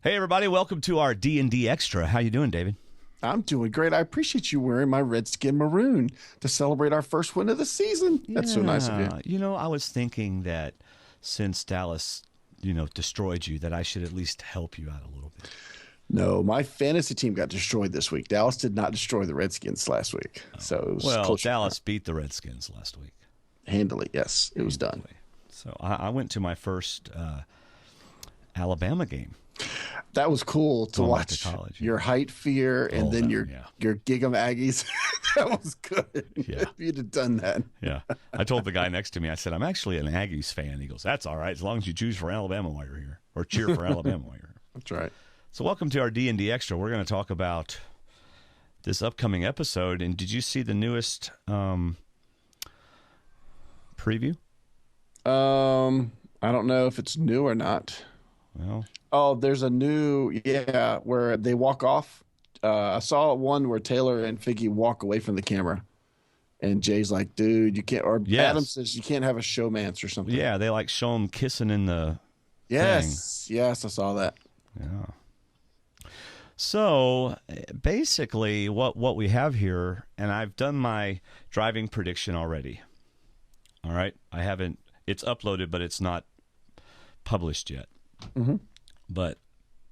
Hey everybody, welcome to our D&D Extra. How you doing, David? I'm doing great. I appreciate you wearing my Redskin maroon to celebrate our first win of the season. That's so nice of you. You know, I was thinking that since Dallas, destroyed you, that I should at least help you out a little bit. No, my fantasy team got destroyed this week. Dallas did not destroy the Redskins last week. So it was close. Dallas beat the Redskins last week. Handily, yes. It was done. So I went to my first Alabama game. That was cool to watch college, your height fear and then your gig 'em Aggies. That was good. Yeah. If you'd have done that. Yeah. I told the guy next to me, I said, I'm actually an Aggies fan. He goes, that's all right, as long as you choose for Alabama while you're here, or cheer for Alabama while you're here. That's right. So welcome to our D&D Extra. We're going to talk about this upcoming episode. And did you see the newest preview? I don't know if it's new or not. Well, there's a new, where they walk off. I saw one where Taylor and Figgy walk away from the camera. And Jay's like, dude, you can't, or Adam says you can't have a showmance or something. Yeah, they like show them kissing in the Yes, I saw that. Yeah. So basically what we have here, and I've done my driving prediction already. All right. It's uploaded, but it's not published yet. Mm-hmm. But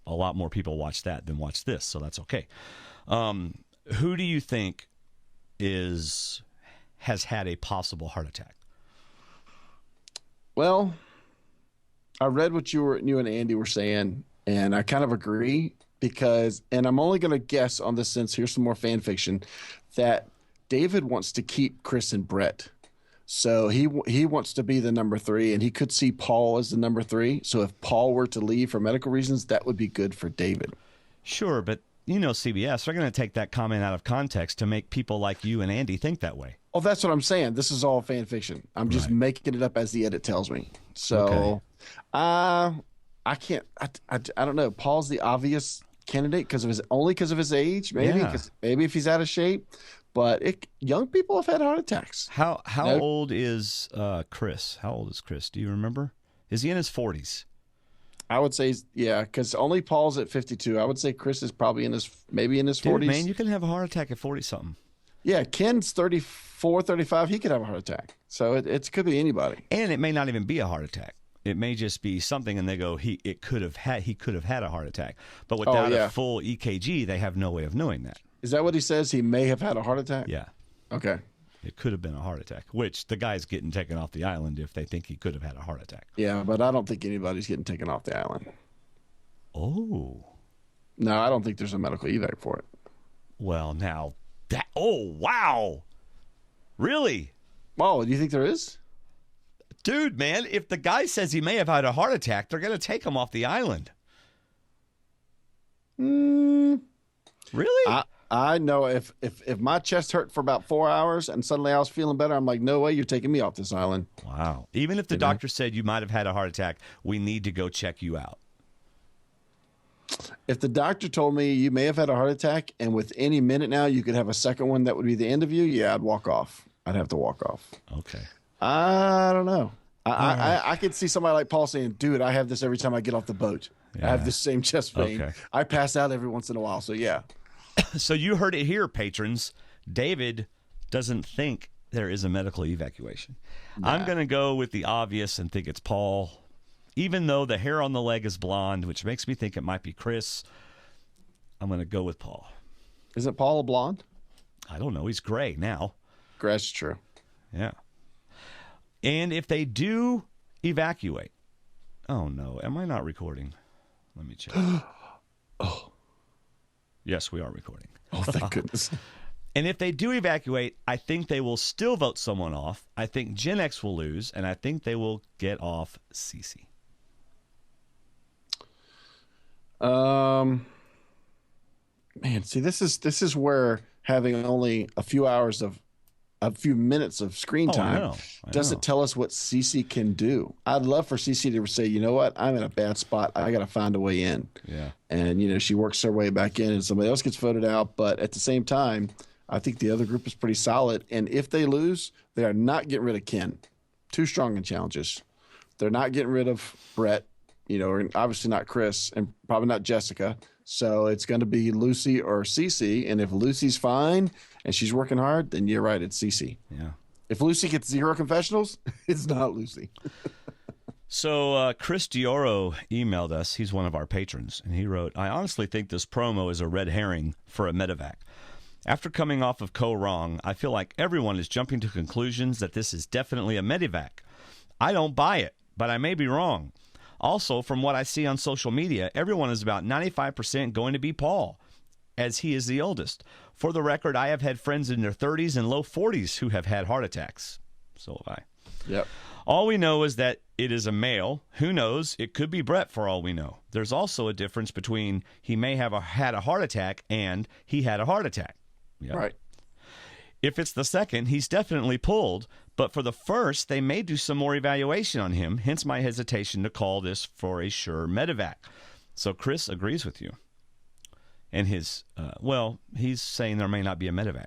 a lot more people watch that than watch this, so that's okay. Who do you think has had a possible heart attack? Well, I read what you and Andy were saying, and I kind of agree and I'm only going to guess on this since here's some more fan fiction, that David wants to keep Chris and Brett. So he wants to be the number 3, and he could see Paul as the number 3. So if Paul were to leave for medical reasons, that would be good for David. Sure, but CBS, they're going to take that comment out of context to make people like you and Andy think that way. Oh, that's what I'm saying. This is all fan fiction. I'm just making it up as the edit tells me. So I can't. I don't know. Paul's the obvious candidate because of his age, maybe. Because maybe if he's out of shape. But young people have had heart attacks. How old is Chris? How old is Chris? Do you remember? Is he in his 40s? I would say, because only Paul's at 52. I would say Chris is probably in his 40s. Man, you can have a heart attack at 40-something. Yeah, Ken's 34, 35. He could have a heart attack. So it could be anybody. And it may not even be a heart attack. It may just be something, and they go, he could have had a heart attack. But without a full EKG, they have no way of knowing that. Is that what he says? He may have had a heart attack? Yeah. Okay. It could have been a heart attack, which the guy's getting taken off the island if they think he could have had a heart attack. Yeah, but I don't think anybody's getting taken off the island. Oh. No, I don't think there's a medical evac for it. Well, now wow. Really? Oh, do you think there is? Dude, man, if the guy says he may have had a heart attack, they're going to take him off the island. Really? I know if my chest hurt for about 4 hours and suddenly I was feeling better, I'm like, no way, you're taking me off this island. Wow. Even if the doctor said you might have had a heart attack, we need to go check you out. If the doctor told me you may have had a heart attack and with any minute now you could have a second one that would be the end of you, I'd walk off. I'd have to walk off. Okay. I don't know. I could see somebody like Paul saying, dude, I have this every time I get off the boat. Yeah. I have the same chest pain. Okay. I pass out every once in a while, so yeah. So you heard it here, patrons. David doesn't think there is a medical evacuation. Nah. I'm going to go with the obvious and think it's Paul. Even though the hair on the leg is blonde, which makes me think it might be Chris, I'm going to go with Paul. Isn't Paul a blonde? I don't know. He's gray now. That's true. Yeah. And if they do evacuate, oh no, am I not recording? Let me check. Oh. Yes, we are recording. Oh, thank goodness. And if they do evacuate, I think they will still vote someone off. I think Gen X will lose, and I think they will get off Cece. Man, see, this is where having only a few minutes of screen time doesn't tell us what Cece can do. I'd love for Cece to say, you know what, I'm in a bad spot. I got to find a way in. Yeah. And, she works her way back in and somebody else gets voted out. But at the same time, I think the other group is pretty solid. And if they lose, they are not getting rid of Ken. Too strong in challenges. They're not getting rid of Brett. or obviously not Chris and probably not Jessica. So it's going to be Lucy or Cece. And if Lucy's fine and she's working hard, then you're right. It's Cece. Yeah. If Lucy gets 0 confessionals, it's not Lucy. So Chris Dioro emailed us. He's one of our patrons. And he wrote, I honestly think this promo is a red herring for a medevac. After coming off of Co Wrong, I feel like everyone is jumping to conclusions that this is definitely a medevac. I don't buy it, but I may be wrong. Also, from what I see on social media, everyone is about 95% going to be Paul, as he is the oldest. For the record, I have had friends in their 30s and low 40s who have had heart attacks. So have I. Yep. All we know is that it is a male. Who knows? It could be Brett for all we know. There's also a difference between he may have had a heart attack and he had a heart attack. Yep. Right. If it's the second, he's definitely pulled. But for the first, they may do some more evaluation on him, hence my hesitation to call this for a sure medevac. So Chris agrees with you. And he's saying there may not be a medevac.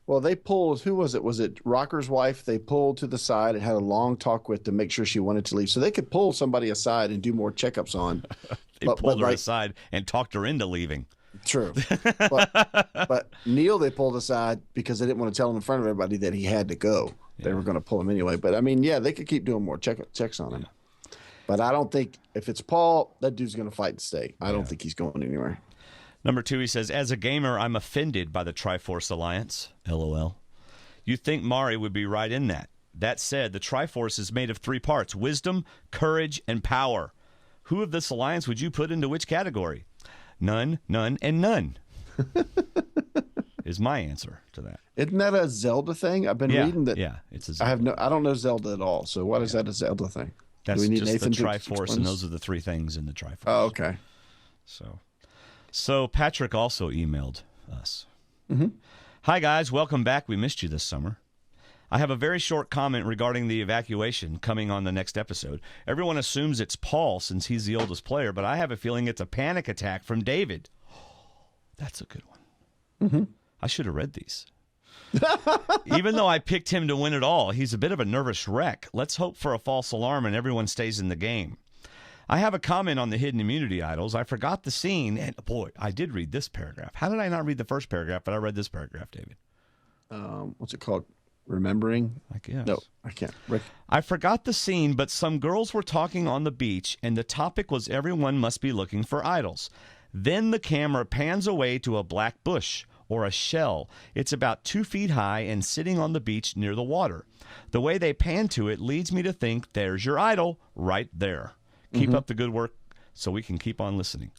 Well, they pulled, who was it? Was it Rocker's wife? They pulled to the side and had a long talk with to make sure she wanted to leave. So they could pull somebody aside and do more checkups on. They pulled her aside and talked her into leaving. True. But Neil, they pulled aside because they didn't want to tell him in front of everybody that he had to go. Yeah. They were going to pull him anyway. But, I mean, yeah, they could keep doing more checks on him. Yeah. But I don't think, if it's Paul, that dude's going to fight and stay. I don't think he's going anywhere. Number 2, he says, as a gamer, I'm offended by the Triforce Alliance. LOL. You think Mari would be right in that. That said, the Triforce is made of 3 parts, wisdom, courage, and power. Who of this alliance would you put into which category? None, none, and none is my answer to that. Isn't that a Zelda thing? I've been reading that. Yeah, it's a Zelda. I don't know Zelda at all. So what is that a Zelda thing? That's just Nathan the Triforce, and those are the 3 things in the Triforce. Oh, okay. So Patrick also emailed us. Mm-hmm. Hi, guys. Welcome back. We missed you this summer. I have a very short comment regarding the evacuation coming on the next episode. Everyone assumes it's Paul since he's the oldest player, but I have a feeling it's a panic attack from David. That's a good one. Mm-hmm. I should have read these. Even though I picked him to win it all, he's a bit of a nervous wreck. Let's hope for a false alarm and everyone stays in the game. I have a comment on the hidden immunity idols. I forgot the scene, and boy, I did read this paragraph. How did I not read the first paragraph, but I read this paragraph, David? What's it called? Remembering? I guess. No, I can't. Rick. I forgot the scene, but some girls were talking on the beach, and the topic was everyone must be looking for idols. Then the camera pans away to a black bush, or a shell. It's about 2 feet high and sitting on the beach near the water. The way they pan to it leads me to think there's your idol right there. Keep up the good work so we can keep on listening.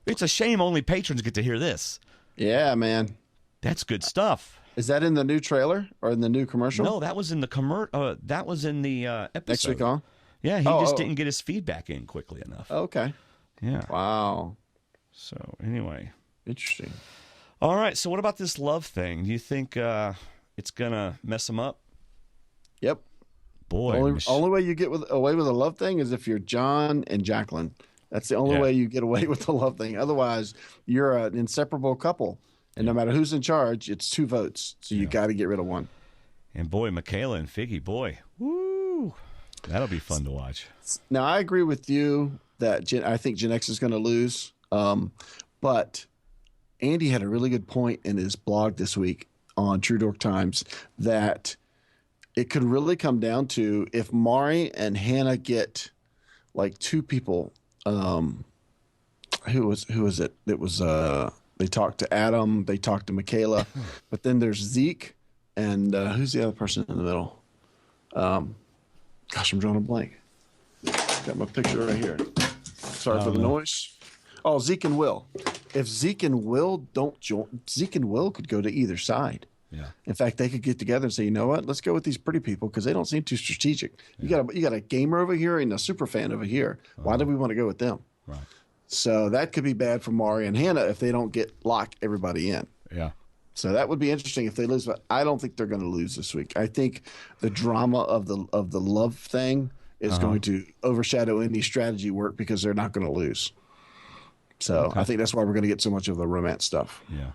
It's a shame only patrons get to hear this. Yeah, man. That's good stuff. Is that in the new trailer or in the new commercial? No, that was in the that was in the episode. Next week on? Yeah, he just didn't get his feedback in quickly enough. Okay. Yeah. Wow. So, anyway. Interesting. All right, so what about this love thing? Do you think it's going to mess him up? Yep. Boy. Only way you get away with a love thing is if you're John and Jacqueline. That's the only way you get away with the love thing. Otherwise, you're an inseparable couple. And no matter who's in charge, it's 2 votes. So you got to get rid of one. And boy, Michaela and Figgy, boy. Woo. That'll be fun to watch. Now, I agree with you that I think Gen X is going to lose. But Andy had a really good point in his blog this week on True Dork Times that it could really come down to if Mari and Hannah get like 2 people. Who was it? It was they talked to Adam, they talked to Michaela, but then there's Zeke and who's the other person in the middle? Gosh, I'm drawing a blank. Got my picture right here. Sorry for the noise. Oh, Zeke and Will. If Zeke and Will don't join, Zeke and Will could go to either side. Yeah. In fact, they could get together and say, you know what? Let's go with these pretty people because they don't seem too strategic. You got a gamer over here and a super fan over here. Why do we want to go with them? Right. So that could be bad for Mari and Hannah if they don't lock everybody in. Yeah. So that would be interesting if they lose, but I don't think they're going to lose this week. I think the drama of the love thing is going to overshadow any strategy work because they're not going to lose. So I think that's why we're going to get so much of the romance stuff. Yeah.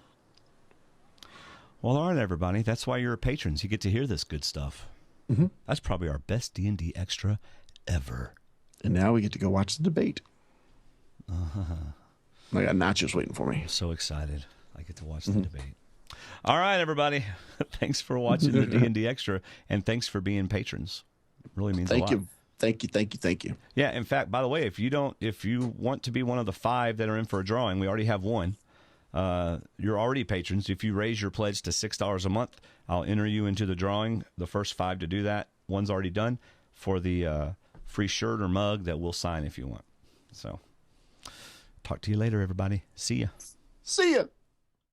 Well, all right, everybody. That's why you're patrons. You get to hear this good stuff. Mm-hmm. That's probably our best D&D extra ever. And now we get to go watch the debate. I got nachos waiting for me. I'm so excited. I get to watch the debate. All right, everybody. Thanks for watching the D&D Extra, and thanks for being patrons. It really means a lot. Thank you. Yeah, in fact, by the way, if you want to be one of the 5 that are in for a drawing, we already have one. You're already patrons. If you raise your pledge to $6 a month, I'll enter you into the drawing. The first 5 to do that, one's already done, for the free shirt or mug that we'll sign if you want. So, talk to you later, everybody. See ya. See ya.